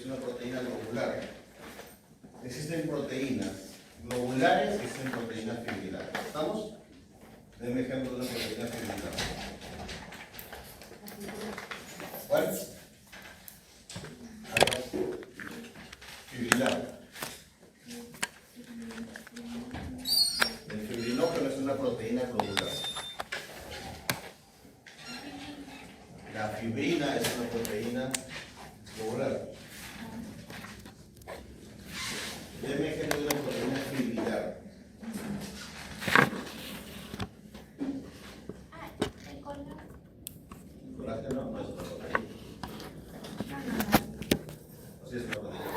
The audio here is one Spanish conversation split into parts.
es una proteína globular. Existen proteínas globulares y existen proteínas fibrilares. ¿Estamos? Denme ejemplo de una proteína fibrilar. ¿Cuál? Fibrilar. El fibrinógeno es una proteína globular. La fibrina es una proteína globular. Denme ejemplo de una proteína fibrilar. El colágeno no es una proteína. O sí es una proteína.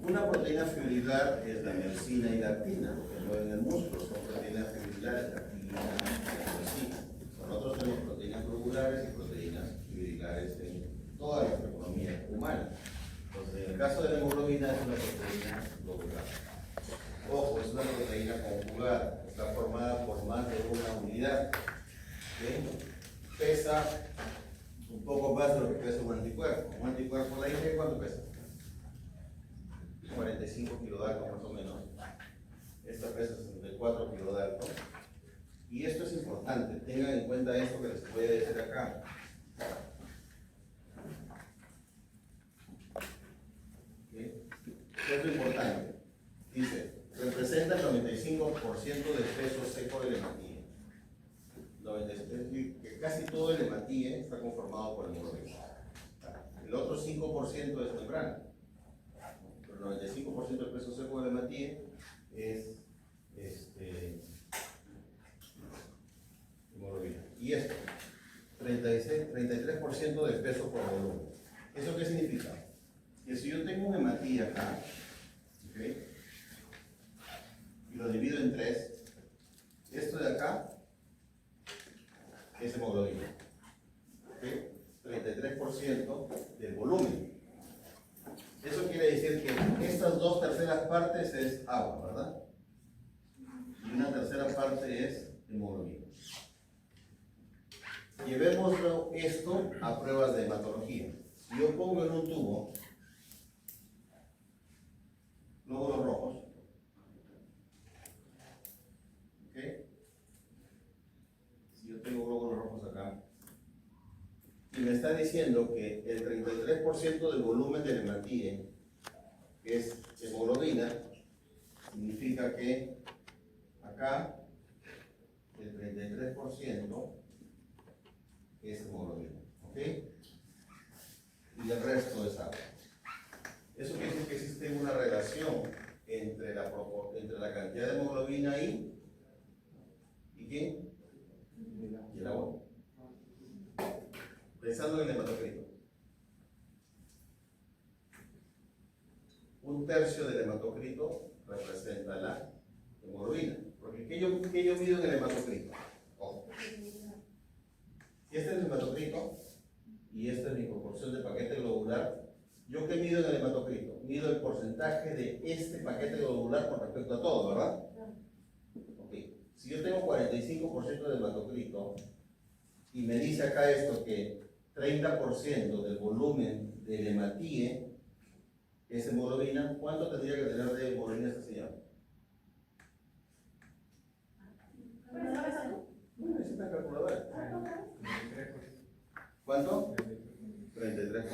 Una proteína fibrilar es la miosina y la actina, que mueven el músculo. Son proteínas fibrilares, la actina y la miosina. Nosotros tenemos proteínas globulares y proteínas fibrilares en toda nuestra economía humana. Entonces, en el caso de la hemoglobina es una proteína globular. Ojo, es una proteína conjugada, está formada por más de una unidad. ¿Sí? Pesa un poco más de lo que pesa un anticuerpo. Un anticuerpo de la IgE, ¿cuánto pesa? 45 kilodaltos más o menos. Esta pesa 64 kilodaltos. Y esto es importante, tengan en cuenta esto que les voy a decir acá. ¿Sí? ¿Qué es lo importante? Dice, representa el 95% del peso seco del hematíe. Es decir, que casi todo el hematíe está conformado por hemoglobina. El otro 5% es membrana. Pero el 95% del peso seco del hematíe es hemoglobina. Y esto, 33% del peso por volumen. ¿Eso qué significa? Que si yo tengo un hematíe acá, ¿okay? Y lo divido en 3, esto de acá es hemoglobina, ¿okay? 33% del volumen. Eso quiere decir que estas 2/3 partes es agua, ¿verdad? Y una tercera parte es hemoglobina. Llevémoslo esto a pruebas de hematología. Si yo pongo en un tubo glóbulos rojos, ¿ok? Si yo tengo glóbulos rojos acá, y me está diciendo que el 33% del volumen del hematíe es hemoglobina, significa que acá el 33% es hemoglobina, ¿ok? Y el resto es agua. Eso quiere decir que existe una relación entre la cantidad de hemoglobina y ¿qué? Y el agua. Pensando en el hematocrito. 1/3 del hematocrito representa la hemoglobina. Porque ¿qué yo mido en el hematocrito? Ojo. Si este es el hematocrito y esta es mi proporción de paquete globular, ¿yo qué mido en el hematocrito? Mido el porcentaje de este paquete globular con respecto a todo, ¿verdad? Ok. Si yo tengo 45% del hematocrito y me dice acá esto que 30% del volumen del hematíe es hemoglobina, ¿cuánto tendría que tener de hemoglobina esta señora? Bueno, necesita calculadora. ¿Cuánto? 33%.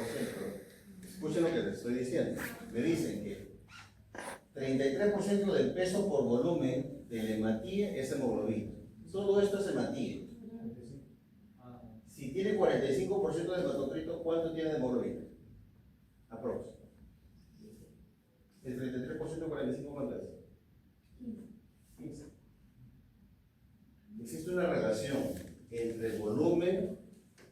Escuchen lo que les estoy diciendo. Me dicen que 33% del peso por volumen del hematíe es hemoglobina. Todo esto es hematíe. Si tiene 45% de hematocrito, ¿cuánto tiene de hemoglobina? Aprox. El 33% de 45, ¿cuánto es? 15. Existe una relación entre el volumen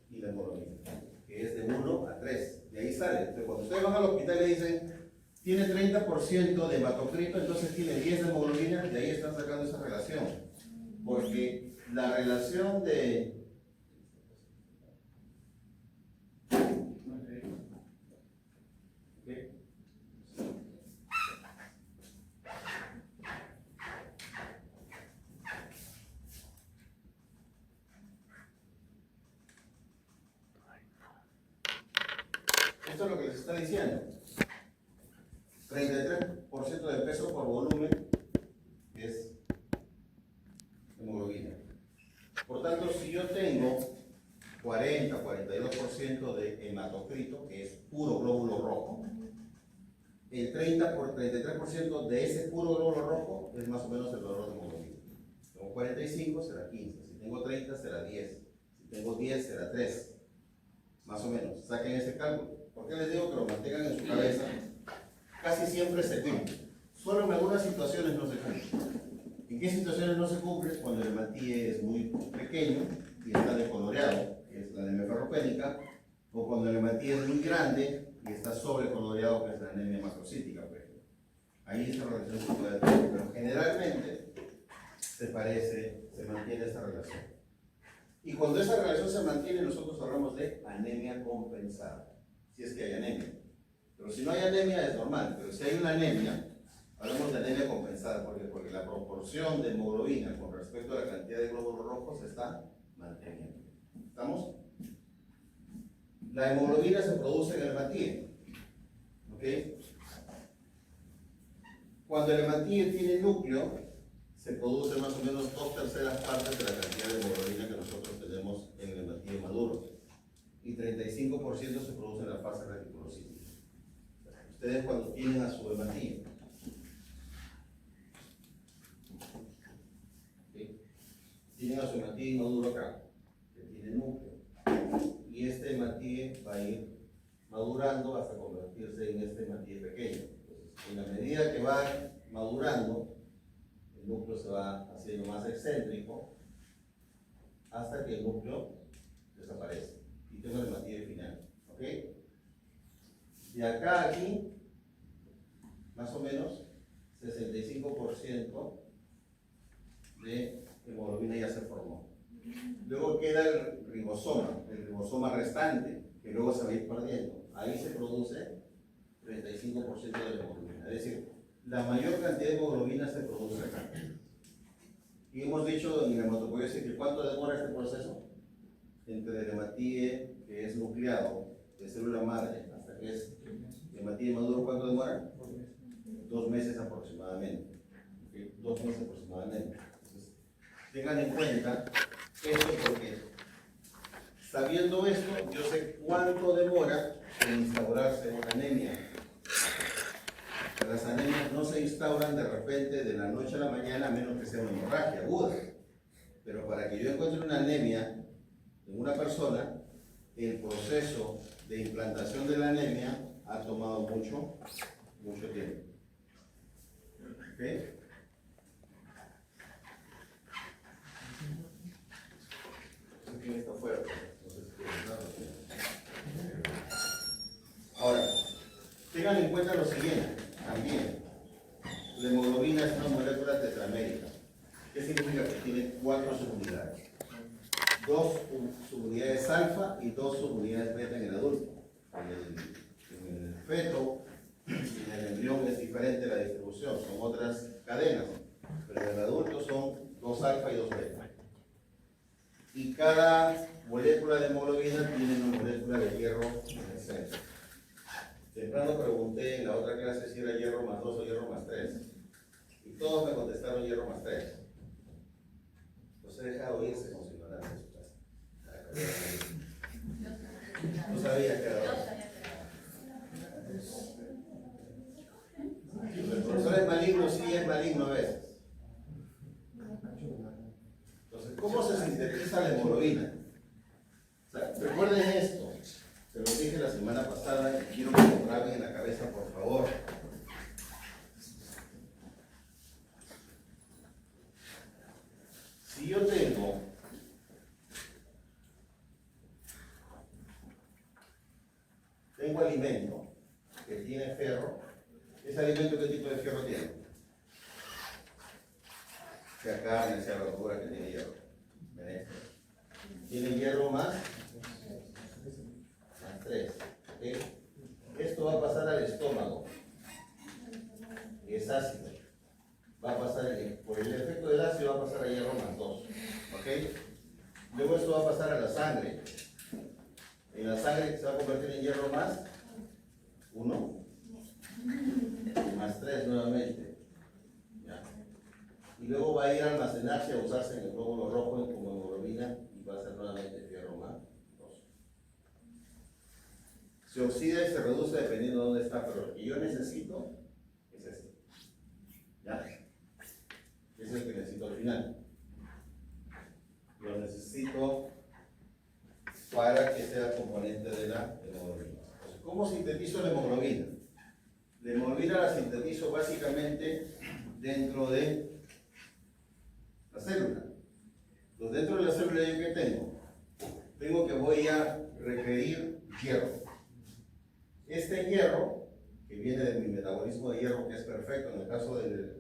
y la hemoglobina, que es de 1 a 3. De ahí sale. Entonces, cuando ustedes van al hospital y le dicen, tiene 30% de hematocrito, entonces tiene 10 de hemoglobina, de ahí están sacando esa relación. Porque la relación de... ¿Qué? Esto es lo que les está diciendo. 33% de peso por volumen es hemoglobina. Por tanto, si yo tengo 42% de hematocrito, que es puro glóbulo rojo, el 33% de ese puro glóbulo rojo es más o menos el valor de hemoglobina. Si tengo 45 será 15, si tengo 30 será 10, si tengo 10 será 3, más o menos. Saquen ese cálculo. ¿Por qué les digo que lo mantengan en su cabeza? Casi siempre se cumple. Solo en algunas situaciones no se cumple. ¿En qué situaciones no se cumple? Cuando el hematía es muy pequeño y está decoloreado, que es la anemia ferropénica, o cuando el hematía es muy grande y está sobrecoloreado, que es la anemia macrocítica. Ahí esta relación se puede tener, pero generalmente se mantiene esta relación. Y cuando esa relación se mantiene, nosotros hablamos de anemia compensada, si es que hay anemia. Pero si no hay anemia es normal, pero si hay una anemia, hablamos de anemia compensada. ¿Por qué? Porque la proporción de hemoglobina con respecto a la cantidad de glóbulos rojos se está manteniendo. ¿Estamos? La hemoglobina se produce en el hematía. ¿Ok? Cuando el hematía tiene núcleo, se produce más o menos 2/3 partes de la cantidad de hemoglobina que nosotros tenemos en el hematía maduro. Y 35% se produce en la fase reticulocítica. Ustedes cuando tienen a su hematía, ¿sí? Tienen a su hematía inmaduro acá, que tiene núcleo. Y este hematía va a ir madurando hasta convertirse en este hematía pequeño. Entonces, en la medida que va madurando, el núcleo se va haciendo más excéntrico hasta que el núcleo desaparece. Y tengo el hematía final. ¿Ok? De acá a aquí, más o menos, 65% de hemoglobina ya se formó. Luego queda el ribosoma restante, que luego se va a ir perdiendo. Ahí se produce 35% de la hemoglobina. Es decir, la mayor cantidad de hemoglobina se produce acá. Y hemos dicho en la hematopoiesis que ¿cuánto demora este proceso? Entre el hematíe, que es nucleado, de célula madre, hasta que es hematíe maduro, ¿cuánto demora? 2 meses aproximadamente. ¿Okay? 2 meses aproximadamente. Entonces, tengan en cuenta esto porque sabiendo esto, yo sé cuánto demora en instaurarse una anemia. Las anemias no se instauran de repente de la noche a la mañana a menos que sea una hemorragia aguda. Pero para que yo encuentre una anemia en una persona, el proceso de implantación de la anemia ha tomado mucho tiempo. ¿Okay? ¿Quién está afuera? Ahora, tengan en cuenta lo siguiente, también. La hemoglobina es una molécula tetramérica. ¿Qué significa? Que tiene 4 subunidades. 2 subunidades alfa y 2 subunidades beta en el adulto. En el feto y en el embrión es diferente la distribución, son otras cadenas. Pero en el adulto son 2 alfa y 2 beta. Y cada molécula de hemoglobina tiene una molécula de hierro en el centro. Temprano pregunté en la otra clase si era hierro más 2 o hierro más 3. Y todos me contestaron hierro más 3. Los he dejado irse como si no nada de su casa. No sabía que era 2. El profesor es maligno, sí es maligno a veces. Entonces, ¿cómo se sintetiza la hemoglobina? O sea, recuerden esto, se lo dije la semana pasada y quiero que lo graben en la cabeza, por favor. Si yo tengo alimento que tiene ferro, ¿ese alimento qué tipo de fierro tiene? Sea carne, sea verdura que tiene hierro. ¿Tiene hierro más? Más 3. ¿Okay? Esto va a pasar al estómago. Es ácido. Va a pasar, por el efecto del ácido va a pasar a hierro más 2. ¿Okay? Luego esto va a pasar a la sangre. En la sangre se va a convertir en hierro más 1, más 3 nuevamente. ¿Ya? Y luego va a ir a almacenarse y a usarse en el glóbulo rojo como hemoglobina y va a ser nuevamente fierro más 2. Se oxida y se reduce dependiendo de dónde está, pero lo que yo necesito es este. ¿Ya? Es el que necesito al final. Lo necesito para que sea componente de la hemoglobina. Entonces, ¿cómo sintetizo la hemoglobina? La hemoglobina la sintetizo básicamente dentro de la célula. Entonces, dentro de la célula, ¿yo qué tengo? Tengo que voy a requerir hierro. Este hierro, que viene de mi metabolismo de hierro, que es perfecto en el caso de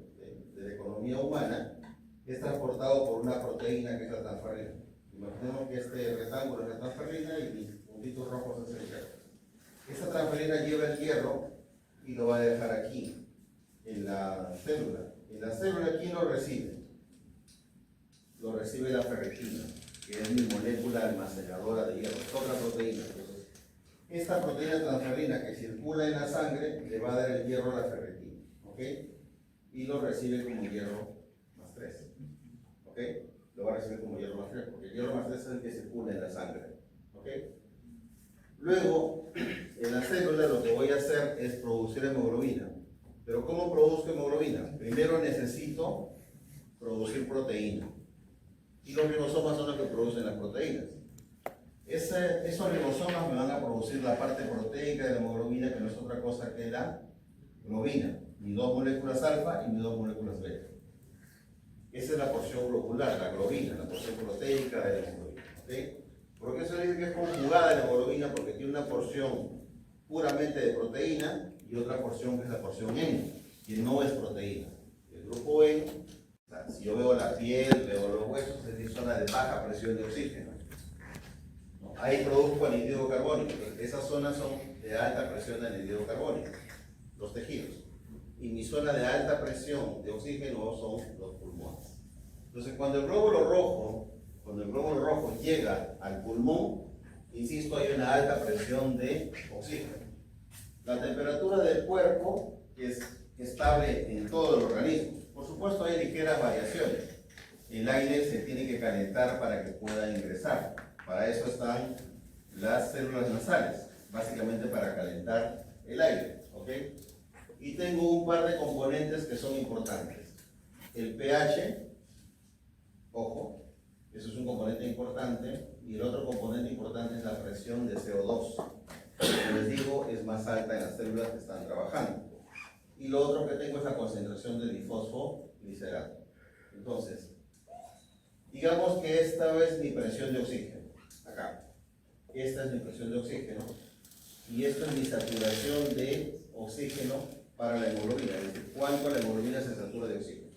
la economía humana, es transportado por una proteína que es la transferrina. Imaginemos que este rectángulo es la transferrina y mis puntitos rojos es el hierro. Esta transferrina lleva el hierro y lo va a dejar aquí, en la célula. En la célula, ¿quién lo recibe? Lo recibe la ferritina, que es mi molécula almacenadora de hierro, es otra proteína. Entonces, esta proteína transferrina que circula en la sangre le va a dar el hierro a la ferritina, ¿ok? Y lo recibe como hierro más 3, ¿ok? Lo va a recibir como hierro más 3, porque el hierro más 3 es el que circula en la sangre, ¿ok? Luego, en la célula lo que voy a hacer es producir hemoglobina. ¿Pero cómo produzco hemoglobina? Primero necesito producir proteína. Y los ribosomas son los que producen las proteínas. Esos ribosomas me van a producir la parte proteica de la hemoglobina, que no es otra cosa que la globina. Mis 2 moléculas alfa y mis 2 moléculas beta. Esa es la porción globular, la globina, la porción proteica de la hemoglobina. ¿Okay? ¿Por qué se dice que es conjugada la hemoglobina? Porque tiene una porción puramente de proteína y otra porción que es la porción N, que no es proteína. El grupo N, o sea, si yo veo la piel, veo los huesos, es mi zona de baja presión de oxígeno. ¿No? Ahí produzco anhídrido carbónico. Esas zonas son de alta presión de anhídrido carbónico, los tejidos. Y mi zona de alta presión de oxígeno son los pulmones. Entonces, cuando el glóbulo rojo llega al pulmón, insisto, hay una alta presión de oxígeno. La temperatura del cuerpo es estable en todo el organismo. Por supuesto, hay ligeras variaciones. El aire se tiene que calentar para que pueda ingresar. Para eso están las células nasales, básicamente para calentar el aire, ¿ok? Y tengo un par de componentes que son importantes. El pH, ojo, eso es un componente importante, y el otro componente importante es la presión de CO2. Como les digo, es más alta en las células que están trabajando. Y lo otro que tengo es la concentración de difosfoglicerato. Entonces, digamos que esta es mi presión de oxígeno, acá. Esta es mi presión de oxígeno, y esta es mi saturación de oxígeno para la hemoglobina, es decir, cuánto la hemoglobina se satura de oxígeno.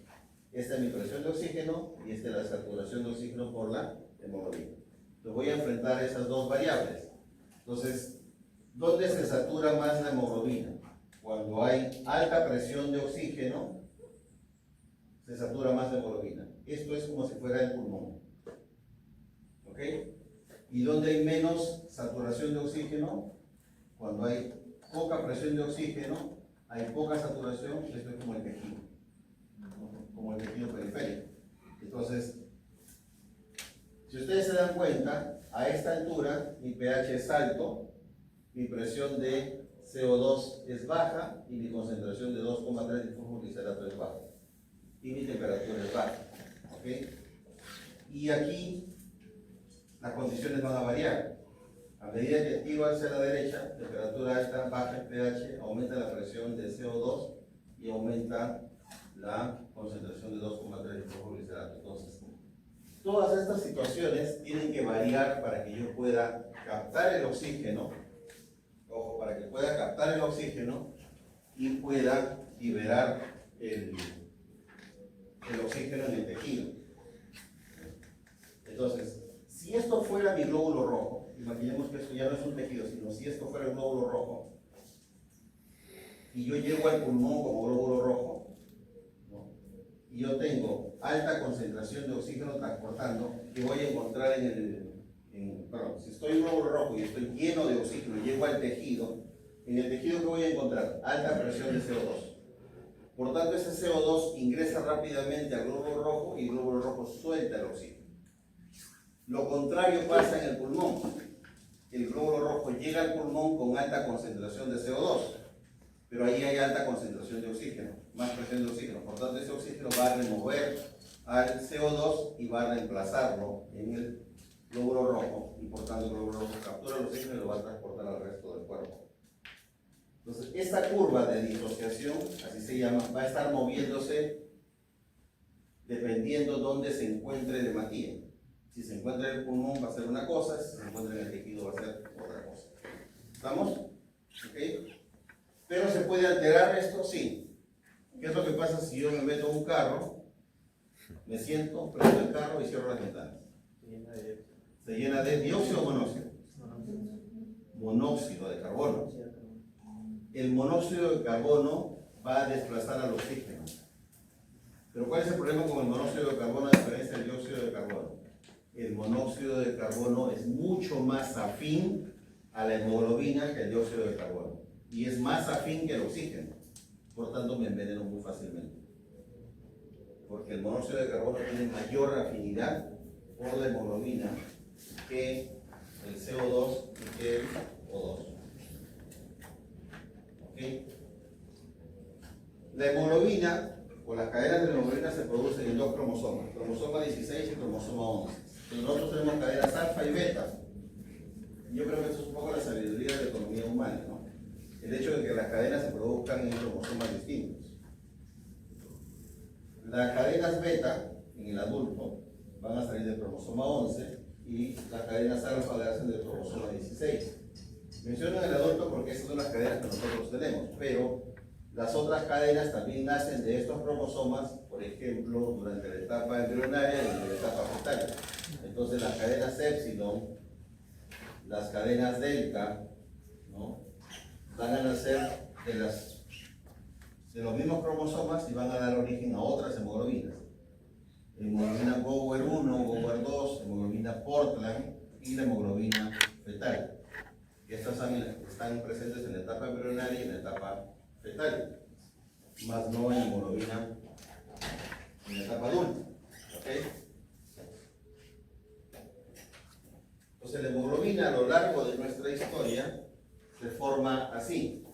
Esta es mi presión de oxígeno y esta es la saturación de oxígeno por la hemoglobina. Entonces voy a enfrentar esas dos variables. Entonces, ¿dónde se satura más la hemoglobina? Cuando hay alta presión de oxígeno, se satura más la hemoglobina. Esto es como si fuera el pulmón. ¿Ok? ¿Y dónde hay menos saturación de oxígeno? Cuando hay poca presión de oxígeno, hay poca saturación, esto es como el tejido, como el tejido periférico. Entonces, si ustedes se dan cuenta, a esta altura mi pH es alto, mi presión de CO2 es baja y mi concentración de 2,3 difosfoglicerato es baja. Y mi temperatura es baja. ¿Okay? Y aquí las condiciones van a variar. A medida que tiro hacia la derecha, temperatura alta, baja el pH, aumenta la presión de CO2 y aumenta la concentración de 2,3 difosfoglicerato. Entonces, todas estas situaciones tienen que variar para que yo pueda captar el oxígeno, ojo, para que pueda captar el oxígeno y pueda liberar el oxígeno en el tejido. Entonces, si esto fuera mi glóbulo rojo, imaginemos que esto ya no es un tejido, sino si esto fuera el glóbulo rojo, y yo llego al pulmón como glóbulo rojo, ¿no? Y yo tengo alta concentración de oxígeno transportando, que voy a encontrar si estoy en glóbulo rojo y estoy lleno de oxígeno, llego al tejido, en el tejido que voy a encontrar alta presión de CO2. Por tanto, ese CO2 ingresa rápidamente al glóbulo rojo y el glóbulo rojo suelta el oxígeno. Lo contrario pasa en el pulmón. El glóbulo rojo llega al pulmón con alta concentración de CO2, pero ahí hay alta concentración de oxígeno, más presión de oxígeno. Por tanto, ese oxígeno va a remover al CO2 y va a reemplazarlo en el glóbulo rojo, y por tanto el glóbulo rojo captura el oxígeno y lo va a transportar al resto del cuerpo. Entonces, esta curva de disociación, así se llama, va a estar moviéndose dependiendo dónde se encuentre el hematía. Si se encuentra en el pulmón va a ser una cosa, si se encuentra en el tejido va a ser otra cosa. ¿Estamos? ¿Ok? ¿Pero se puede alterar esto? Sí. ¿Qué es lo que pasa si yo me meto en un carro, me siento, prendo el carro y cierro las ventanas? Se llena de dióxido o monóxido. Monóxido de carbono. El monóxido de carbono va a desplazar al oxígeno. Pero ¿cuál es el problema con el monóxido de carbono a diferencia del dióxido de carbono? El monóxido de carbono es mucho más afín a la hemoglobina que el dióxido de carbono. Y es más afín que el oxígeno. Por tanto, me enveneno muy fácilmente. Porque el monóxido de carbono tiene mayor afinidad por la hemoglobina que el CO2 y que el O2. ¿Okay? La hemoglobina, o las cadenas de la hemoglobina, se producen en dos cromosomas, cromosoma 16 y cromosoma 11. Entonces nosotros tenemos cadenas alfa y beta. Yo creo que eso es un poco la sabiduría de la economía humana, ¿no? El hecho de que las cadenas se produzcan en cromosomas distintos. Las cadenas beta en el adulto van a salir del cromosoma 11 y las cadenas alfa le hacen del cromosoma 16. Menciono el adulto porque esas son las cadenas que nosotros tenemos, pero las otras cadenas también nacen de estos cromosomas, por ejemplo, durante la etapa embrionaria y durante la etapa fetal. Entonces las cadenas épsilon, las cadenas delta, ¿no?, van a nacer de los mismos cromosomas y van a dar origen a otras hemoglobinas. Hemoglobina Gower 1, Gower 2, hemoglobina Portland y la hemoglobina fetal. Estas están presentes en la etapa embrionaria y en la etapa fetal, más no en hemoglobina en la etapa adulta. ¿Okay? Entonces la hemoglobina a lo largo de nuestra historia se forma así.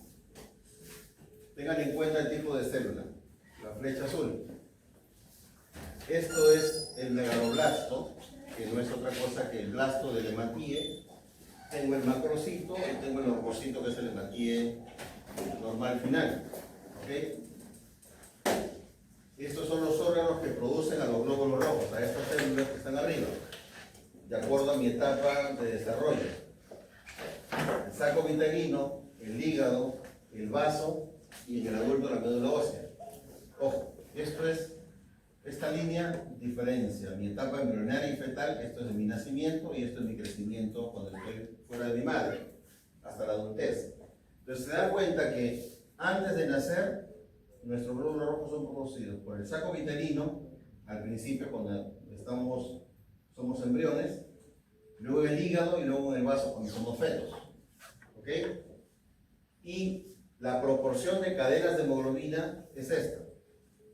Tengan en cuenta el tipo de célula, la flecha azul. Esto es el megaloblasto, que no es otra cosa que el blasto del hematíe. Tengo el macrocito y tengo el orgocito, que es el hematíe normal final. ¿Okay? Estos son los órganos que producen a los glóbulos rojos, a estas células que están arriba, de acuerdo a mi etapa de desarrollo. El saco vitalino, el hígado, el vaso y en el adulto la médula ósea. Ojo, esta línea diferencia mi etapa embrionaria y fetal, esto es de mi nacimiento y esto es mi crecimiento cuando estoy fuera de mi madre, hasta la adultez. Entonces se da cuenta que antes de nacer, nuestros glóbulos rojos son producidos por el saco vitalino, al principio cuando somos embriones, luego en el hígado y luego en el vaso cuando somos fetos. ¿Ok? Y la proporción de cadenas de hemoglobina es esta.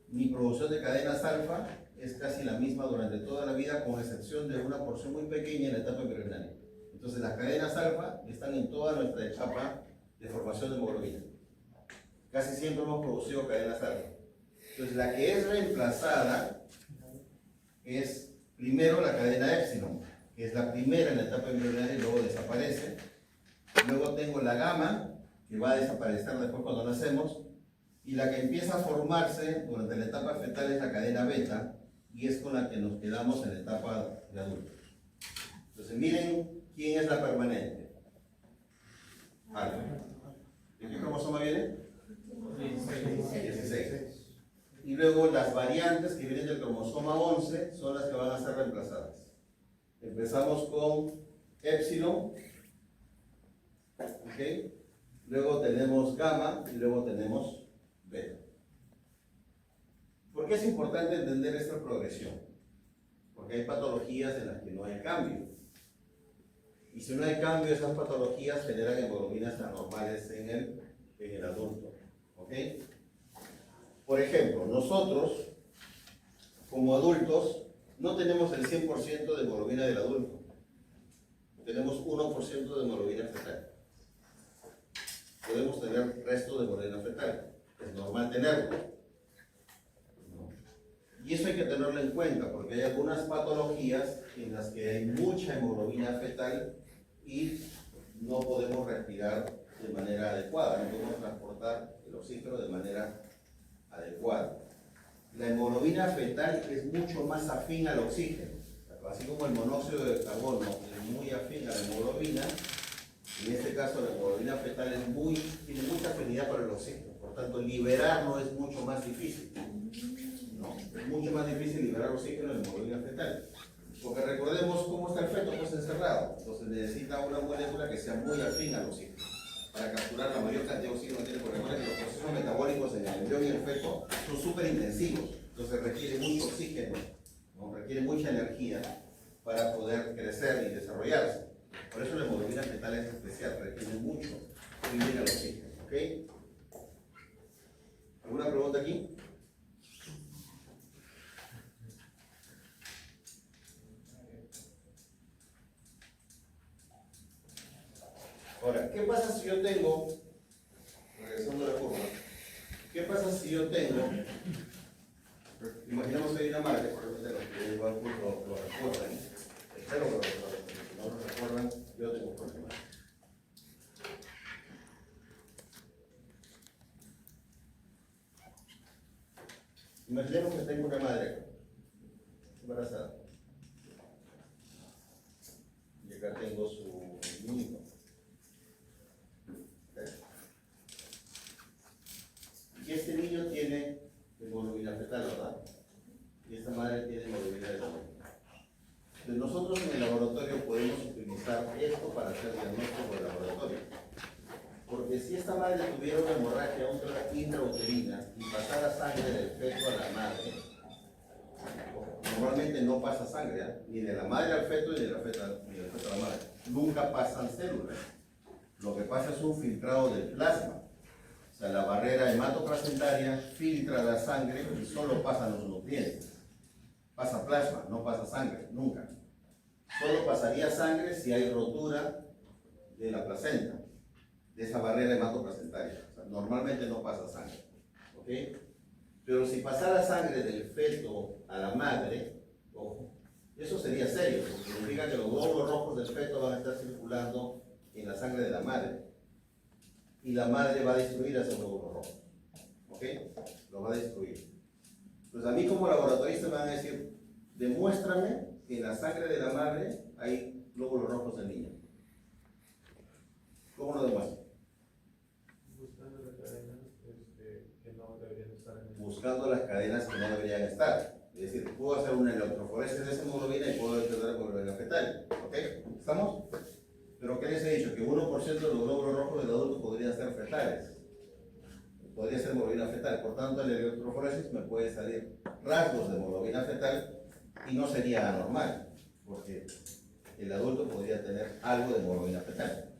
Mi producción de cadenas alfa es casi la misma durante toda la vida, con excepción de una porción muy pequeña en la etapa embrionaria. Entonces las cadenas alfa están en toda nuestra etapa de formación de hemoglobina. Casi siempre hemos producido cadenas alfa. Entonces la que es reemplazada es primero la cadena épsilon, que es la primera en la etapa embrionaria y luego desaparece. Luego tengo la gamma, que va a desaparecer después cuando nacemos. Y la que empieza a formarse durante la etapa fetal es la cadena beta, y es con la que nos quedamos en la etapa de adultos. Entonces miren quién es la permanente. Alfa. ¿De qué cromosoma viene? 16. Y luego las variantes que vienen del cromosoma 11 son las que van a ser reemplazadas. Empezamos con épsilon, ¿okay? Luego tenemos gamma y luego tenemos beta. ¿Por qué es importante entender esta progresión? Porque hay patologías en las que no hay cambio. Y si no hay cambio, esas patologías generan hemoglobinas anormales en el adulto. ¿Ok? Por ejemplo, nosotros, como adultos, no tenemos el 100% de hemoglobina del adulto. Tenemos 1% de hemoglobina fetal. Podemos tener resto de hemoglobina fetal. Es normal tenerlo. ¿No? Y eso hay que tenerlo en cuenta, porque hay algunas patologías en las que hay mucha hemoglobina fetal y no podemos respirar de manera adecuada, no podemos transportar el oxígeno de manera adecuada. La hemoglobina fetal es mucho más afín al oxígeno, así como el monóxido de carbono es muy afín a la hemoglobina. En este caso la hemoglobina fetal tiene mucha afinidad para el oxígeno, por tanto liberarlo es mucho más difícil, ¿no? Es mucho más difícil liberar oxígeno en la hemoglobina fetal, porque recordemos cómo está el feto, pues encerrado, entonces necesita una molécula que sea muy afín al oxígeno para capturar la mayor cantidad de oxígeno que tiene, porque recuerden que los procesos metabólicos en el embrión y el feto son súper intensivos, entonces requiere mucho oxígeno, ¿no? Requiere mucha energía para poder crecer y desarrollarse. Por eso la hemoglobina fetal es especial, requiere mucho el oxígeno. ¿Ok? ¿Alguna pregunta aquí? Ahora, ¿qué pasa si yo tengo, regresando a la curva, qué pasa si yo tengo, imaginemos que hay una madre, por ejemplo, de los que igual lo recuerdan, espero que si no lo recuerdan, yo tengo un problema. Imaginemos que tengo una madre embarazada y acá tengo su niño. Y este niño tiene hemoglobina fetal, ¿verdad? Y esta madre tiene hemoglobina de adulto. Entonces nosotros en el laboratorio podemos utilizar esto para hacer diagnóstico de laboratorio. Porque si esta madre tuviera una hemorragia intrauterina y pasara sangre del feto a la madre, normalmente no pasa sangre, ¿eh? Ni de la madre al feto ni del feto a la madre. Nunca pasan células. Lo que pasa es un filtrado del plasma. O sea, la barrera hematoplacentaria filtra la sangre y solo pasan los nutrientes. Pasa plasma, no pasa sangre, nunca. Solo pasaría sangre si hay rotura de la placenta, de esa barrera hematoplacentaria. O sea, normalmente no pasa sangre. ¿Ok? Pero si pasara sangre del feto a la madre, ojo, eso sería serio, porque significa que los glóbulos rojos del feto van a estar circulando en la sangre de la madre. Y la madre va a destruir a esos glóbulos rojos. ¿Ok? Lo va a destruir. Entonces a mí como laboratorista me van a decir, demuéstrame que en la sangre de la madre hay glóbulos rojos del niño. ¿Cómo lo demuestro? Buscando las cadenas que no deberían estar en el... Buscando las cadenas que no deberían estar. Es decir, puedo hacer una electroforesis de esa hemoglobina y puedo detectar hemoglobina fetal. ¿Ok? ¿Estamos? Pero ¿qué les he dicho? Que 1% de los glóbulos rojos del adulto podrían ser fetales. Podría ser hemoglobina fetal. Por tanto, en la electroforesis me puede salir rasgos de hemoglobina fetal y no sería anormal, porque el adulto podría tener algo de hemoglobina fetal.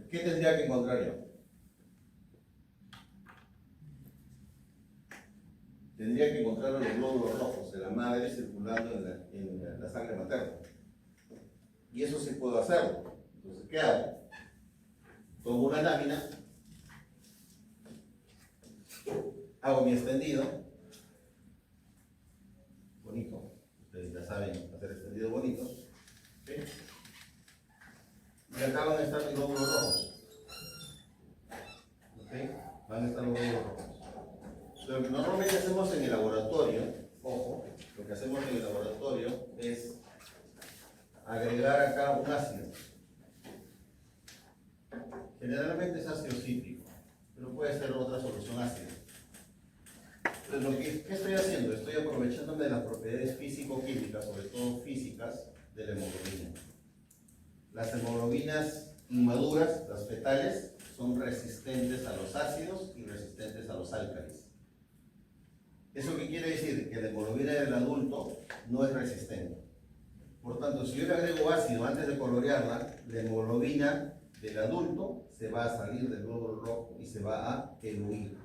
¿Qué tendría que encontrar yo? Tendría que encontrar los glóbulos rojos de la madre circulando en la sangre materna. Y eso sí puedo hacerlo. Entonces, ¿qué hago? Tomo una lámina, hago mi extendido, bonito, ustedes ya saben hacer extendidos bonitos, ¿sí? Y acá van a estar mis glóbulos rojos, ¿ok? Van a estar los glóbulos rojos. Lo que normalmente hacemos en el laboratorio, ojo, lo que hacemos en el laboratorio es agregar acá un ácido. Generalmente es ácido cítrico, pero puede ser otra solución ácida. Entonces, ¿qué estoy haciendo? Estoy aprovechándome de las propiedades físico-químicas, sobre todo físicas, de la hemoglobina. Las hemoglobinas inmaduras, las fetales, son resistentes a los ácidos y resistentes a los álcalis. ¿Eso qué quiere decir? Que la hemoglobina del adulto no es resistente. Por tanto, si yo le agrego ácido antes de colorearla, la hemoglobina del adulto se va a salir del glóbulo rojo y se va a eluir.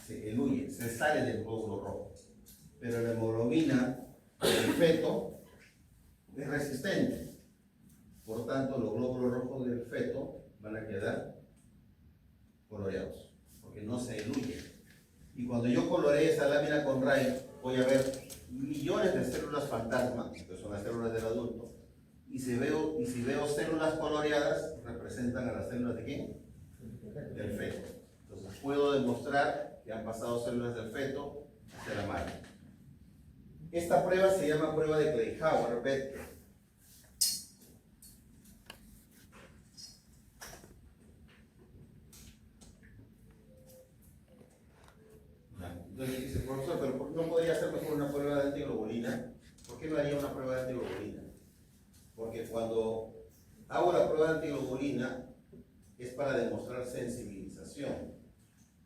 Se eluye, se sale del glóbulo rojo. Pero la hemoglobina del feto es resistente. Por tanto, los glóbulos rojos del feto van a quedar coloreados, porque no se eluyen. Y cuando yo coloree esa lámina con Ray, voy a ver millones de células fantasma, que son las células del adulto, y si veo células coloreadas, representan a las células de ¿quién? Del feto. Entonces puedo demostrar que han pasado células del feto hacia la madre. Esta prueba se llama prueba de Kleihauer-Betke. Entonces dice, profesor, pero ¿por qué no podría hacer mejor una prueba de antiglobulina? ¿Por qué no haría una prueba de antiglobulina? Porque cuando hago la prueba de antiglobulina es para demostrar sensibilización.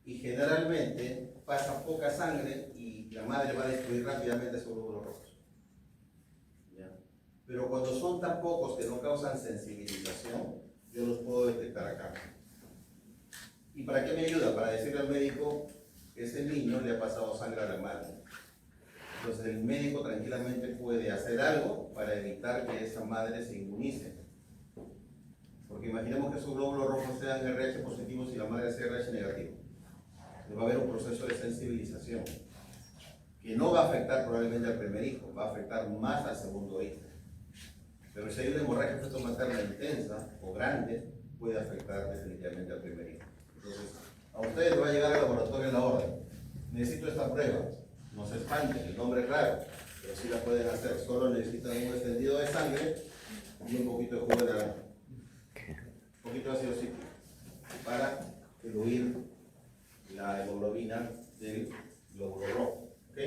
Y generalmente pasa poca sangre y la madre va a destruir rápidamente esos glóbulos rojos. ¿Ya? Pero cuando son tan pocos que no causan sensibilización, yo los puedo detectar acá. ¿Y para qué me ayuda? Para decirle al médico que ese niño le ha pasado sangre a la madre. Entonces el médico tranquilamente puede hacer algo para evitar que esa madre se inmunice. Porque imaginemos que esos glóbulos rojos sean RH positivos y la madre sea RH negativo. Va a haber un proceso de sensibilización que no va a afectar probablemente al primer hijo, va a afectar más al segundo hijo. Pero si hay una hemorragia feto-materna intensa o grande, puede afectar definitivamente al primer hijo. Entonces, a ustedes va a llegar al laboratorio la orden. Necesito esta prueba. No se espanten, el nombre es raro, pero sí la pueden hacer. Solo necesitan un extendido de sangre y un poquito de jugo de naranja. Un poquito de ácido cítrico para diluir la hemoglobina del glóbulo rojo. ¿Ok?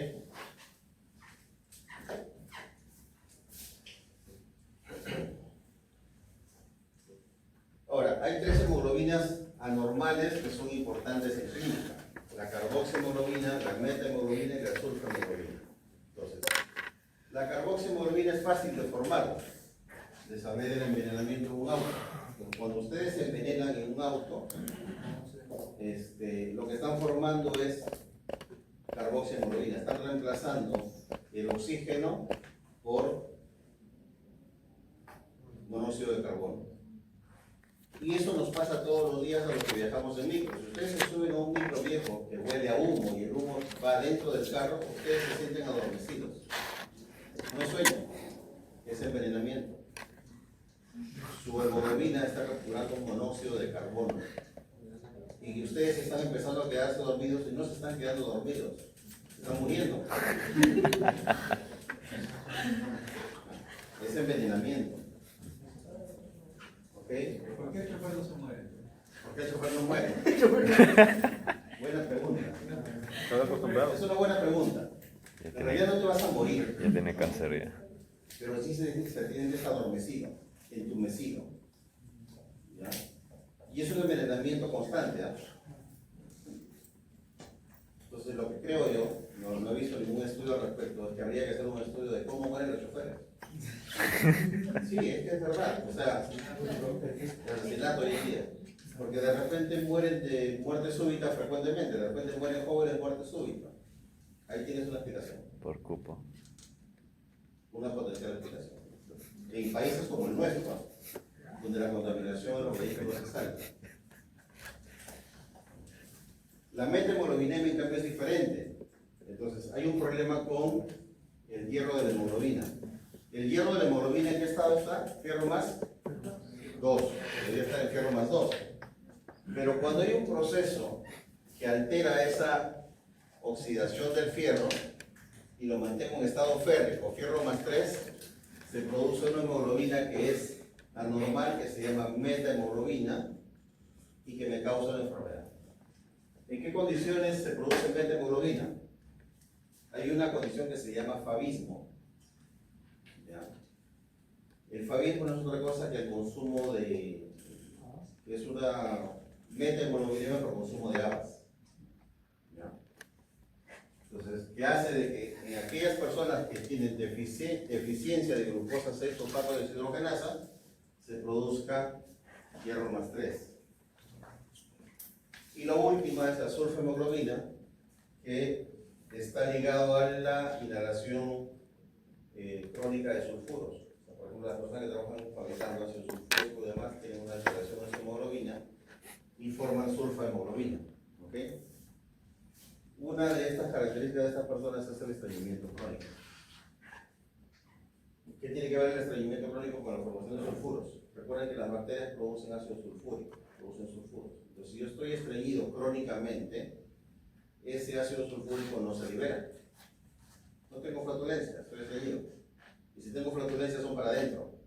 Ahora, hay tres hemoglobinas anormales que son importantes en clínica: la carboxihemoglobina, la metahemoglobina y la sulfahemoglobina. Entonces, la carboxihemoglobina es fácil de formar, de saber el envenenamiento de un auto. Cuando ustedes se envenenan en un auto, lo que están formando es carboxihemoglobina, están reemplazando el oxígeno por monóxido de carbono. Y eso nos pasa todos los días a los que viajamos en micro. Si ustedes se suben a un micro viejo que huele a humo y el humo va dentro del carro, ustedes se sienten adormecidos. No es sueño, es envenenamiento. Su hemoglobina está capturando un monóxido de carbono. Y ustedes están empezando a quedarse dormidos y no se están quedando dormidos, se están muriendo. Es envenenamiento. ¿Ok? ¿Por qué el chofer no se muere? ¿Por qué el chofer no muere? Buena pregunta. ¿Estás acostumbrado? Es una buena pregunta. En realidad no te vas a morir, Ya tiene cáncer ya. pero sí se tienes adormecido, entumecido. ¿Ya? Y es un envenenamiento constante. ¿Ah? Entonces, lo que creo yo, no he visto ningún estudio al respecto, es que habría que hacer un estudio de cómo mueren los choferes. Sí, es que es verdad. O sea, asesinato hoy en día. Porque de repente mueren de muerte súbita frecuentemente, de repente mueren jóvenes de muerte súbita. Ahí tienes una explicación. Por cupo. Una potencial explicación. En países como el nuestro, donde la contaminación de los vehículos es alta. La metahemoglobinema, en cambio, es diferente. Entonces, hay un problema con el hierro de la hemoglobina. El hierro de la hemoglobina, ¿en qué estado está? Fierro más 2. Debería estar en fierro más 2. Pero cuando hay un proceso que altera esa oxidación del fierro y lo mantengo en estado férrico, fierro más 3, se produce una hemoglobina que es anormal, que se llama metahemoglobina y que me causa una enfermedad. ¿En qué condiciones se produce metahemoglobina? Hay una condición que se llama favismo. ¿Ya? El favismo no es otra cosa que el consumo de, que es una metahemoglobina por consumo de habas. ¿Ya? Entonces, ¿qué hace de que en aquellas personas que tienen deficiencia de glucosa 6-fosfato deshidrogenasa, se produzca hierro más 3. Y la última es la sulfahemoglobina, que está ligado a la inhalación crónica de sulfuros. O sea, por ejemplo, las personas que trabajan fabricando ácido sulfúrico y demás tienen una alteración de su hemoglobina y forman sulfahemoglobina. ¿Okay? Una de estas características de estas personas es el estreñimiento crónico. ¿Qué tiene que ver el estreñimiento crónico con la formación de sulfuros? Recuerden que las bacterias producen ácido sulfúrico, producen sulfuros. Entonces, si yo estoy estreñido crónicamente, ese ácido sulfúrico no se libera. No tengo flatulencia, estoy estreñido. Y si tengo flatulencia son para adentro.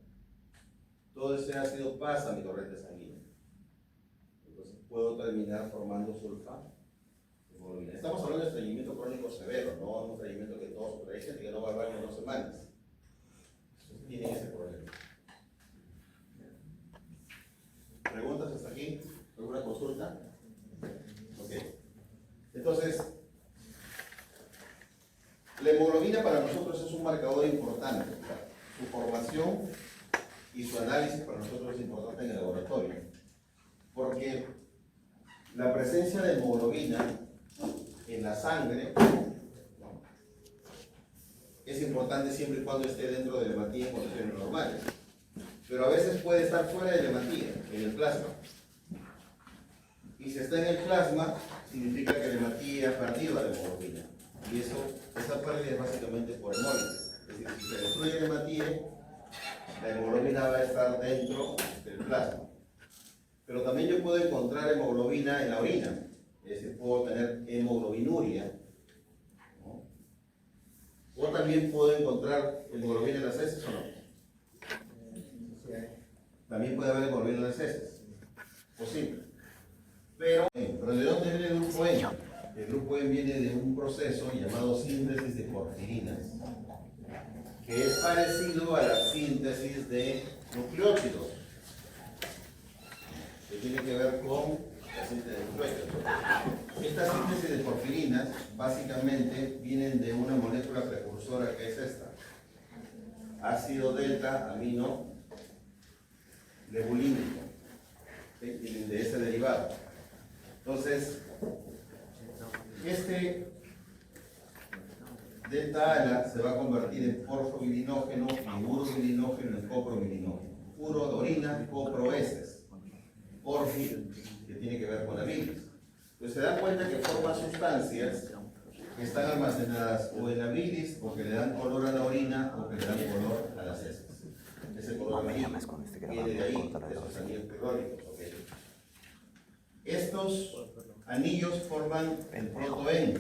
Todo ese ácido pasa a mi corriente sanguínea. Entonces puedo terminar formando sulfahemoglobina. Estamos hablando de estreñimiento crónico severo, no un estreñimiento que tos, pero hay gente que no va al baño en 2 semanas. Entonces tienen ese problema. ¿Preguntas hasta aquí? ¿Alguna consulta? Ok. Entonces, la hemoglobina para nosotros es un marcador importante. Su formación y su análisis para nosotros es importante en el laboratorio. Porque la presencia de hemoglobina en la sangre es importante siempre y cuando esté dentro de la hematía en condiciones normales. Pero a veces puede estar fuera de la hematía, en el plasma. Y si está en el plasma, significa que la hematía ha perdido la hemoglobina. Y esa pérdida es básicamente por hemólisis. Es decir, si se destruye la hematía, la hemoglobina va a estar dentro del plasma. Pero también yo puedo encontrar hemoglobina en la orina. Es decir, puedo tener hemoglobinuria, ¿no? O también puedo encontrar hemoglobina en las heces o no. También puede haber hemoglobina en las heces. Posible. Pero ¿de dónde viene el grupo E? El grupo E viene de un proceso llamado síntesis de porfirinas, que es parecido a la síntesis de nucleótidos, que tiene que ver con la síntesis de nucleótidos. Estas síntesis de porfirinas básicamente vienen de una molécula precursora que es esta, ácido delta amino lebulínico, ¿sí? Vienen de ese derivado. Entonces, este delta ALA se va a convertir en porfobilinógeno, en urobilinógeno, en coprobilinógeno. Uro de orina, coproheces. Porfir, que tiene que ver con la bilis. Entonces se dan cuenta que forma sustancias que están almacenadas o en la bilis, o que le dan color a la orina, o que le dan color a las heces. Ese color amarillo viene de ahí, de esos anillos pirrónicos. ¿Okay? Estos anillos forman el protoen,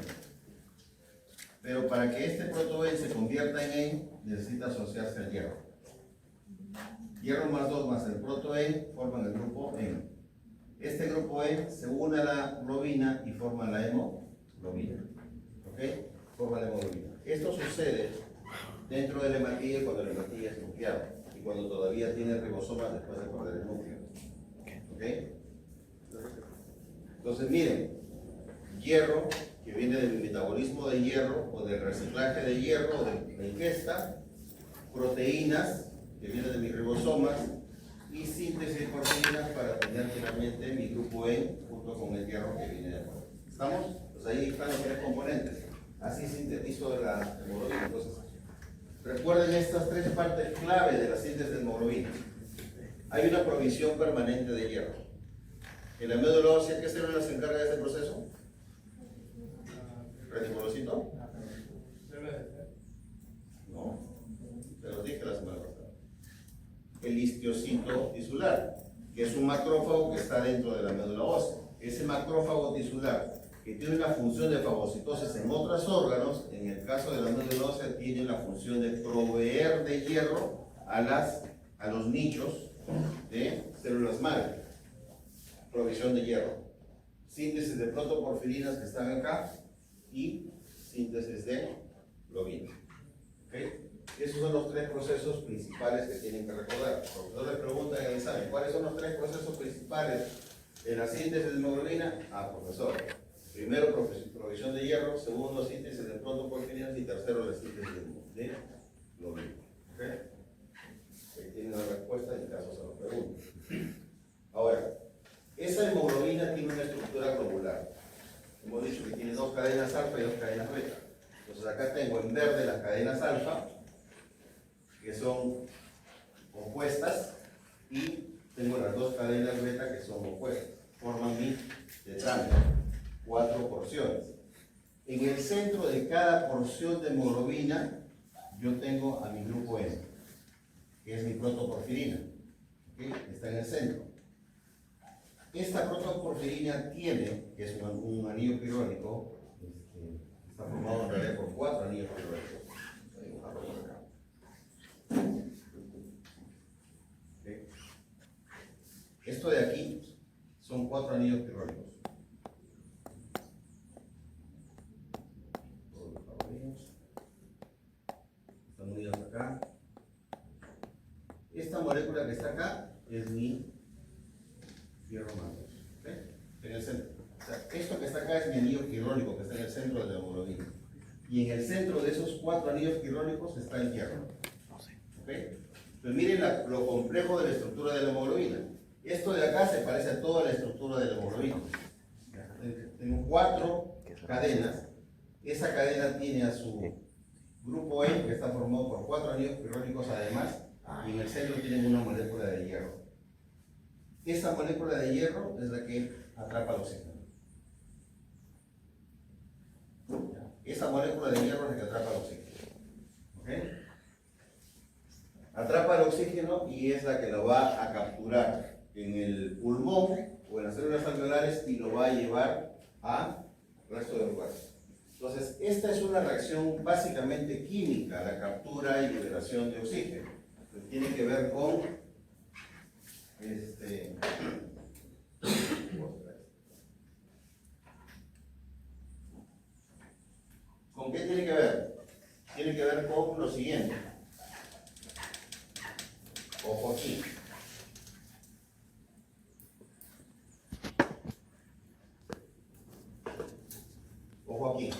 pero para que este protoen se convierta en necesita asociarse al hierro. Hierro más 2 más el protoen forman el grupo En. Este grupo En se une a la globina y forma la hemoglobina. ¿Ok? Forma la hemoglobina. Esto sucede dentro de la hematía cuando la hematía es nucleada y cuando todavía tiene ribosomas después de perder el núcleo. ¿Ok? Entonces miren, hierro, que viene del metabolismo de hierro o del reciclaje de hierro o de la ingesta, proteínas, que vienen de mis ribosomas, y síntesis de proteínas para tener finalmente mi grupo E junto con el hierro que viene de afuera. ¿Estamos? Pues ahí están los 3 componentes. Así sintetizo la hemoglobina. Entonces, recuerden estas 3 partes clave de la síntesis de hemoglobina. Hay una provisión permanente de hierro. ¿En la médula ósea qué célula se encarga de este proceso? ¿Reticulocito? No, te lo dije la semana pasada. El histiocito tisular, que es un macrófago que está dentro de la médula ósea. Ese macrófago tisular, que tiene una función de fagocitosis en otros órganos, en el caso de la médula ósea, tiene la función de proveer de hierro a los nichos de células madre. Provisión de hierro. Síntesis de protoporfirinas que están acá y síntesis de globina. ¿Okay? Esos son los 3 procesos principales que tienen que recordar. Entonces le preguntan en el examen, ¿cuáles son los 3 procesos principales de la síntesis de hemoglobina? Ah, profesor, Primero, provisión de hierro. Segundo, síntesis de protoporfirinas. Y tercero, la síntesis de globina. ¿Ok? Ahí tienen la respuesta en caso se lo pregunten. Ahora, esa hemoglobina tiene una estructura globular. Hemos dicho que tiene dos cadenas alfa y dos cadenas beta. Entonces acá tengo en verde las cadenas alfa, que son opuestas, y tengo las dos cadenas beta que son opuestas. Forman mi tetrámero, 4 porciones. En el centro de cada porción de hemoglobina, yo tengo a mi grupo M, que es mi protoporfirina. ¿Okay? Está en el centro. Esta protoporfirina tiene, que es un anillo pirónico, está formado en realidad por 4 anillos pirónicos. ¿Okay? Esto de aquí son 4 anillos pirónicos. Están unidos acá. Esta molécula que está acá es mi fierro magnesio. ¿Okay? En el centro. O sea, esto que está acá es mi anillo quirónico que está en el centro de la hemoglobina. Y en el centro de esos 4 anillos quirónicos está el hierro. ¿Okay? Entonces miren lo complejo de la estructura de la hemoglobina. Esto de acá se parece a toda la estructura de la hemoglobina. Tengo 4 cadenas. Esa cadena tiene a su grupo E, que está formado por 4 anillos pirónicos además, y en el centro tienen una molécula de hierro. Esa molécula de hierro es la que atrapa el oxígeno. Esa molécula de hierro es la que atrapa el oxígeno. ¿Okay? Atrapa el oxígeno y es la que lo va a capturar en el pulmón o en las células alveolares y lo va a llevar al resto del cuerpo. Entonces, esta es una reacción básicamente química, la captura y liberación de oxígeno. Entonces, tiene que ver con ¿con qué tiene que ver? Tiene que ver con lo siguiente. Ojo aquí. Ojo aquí.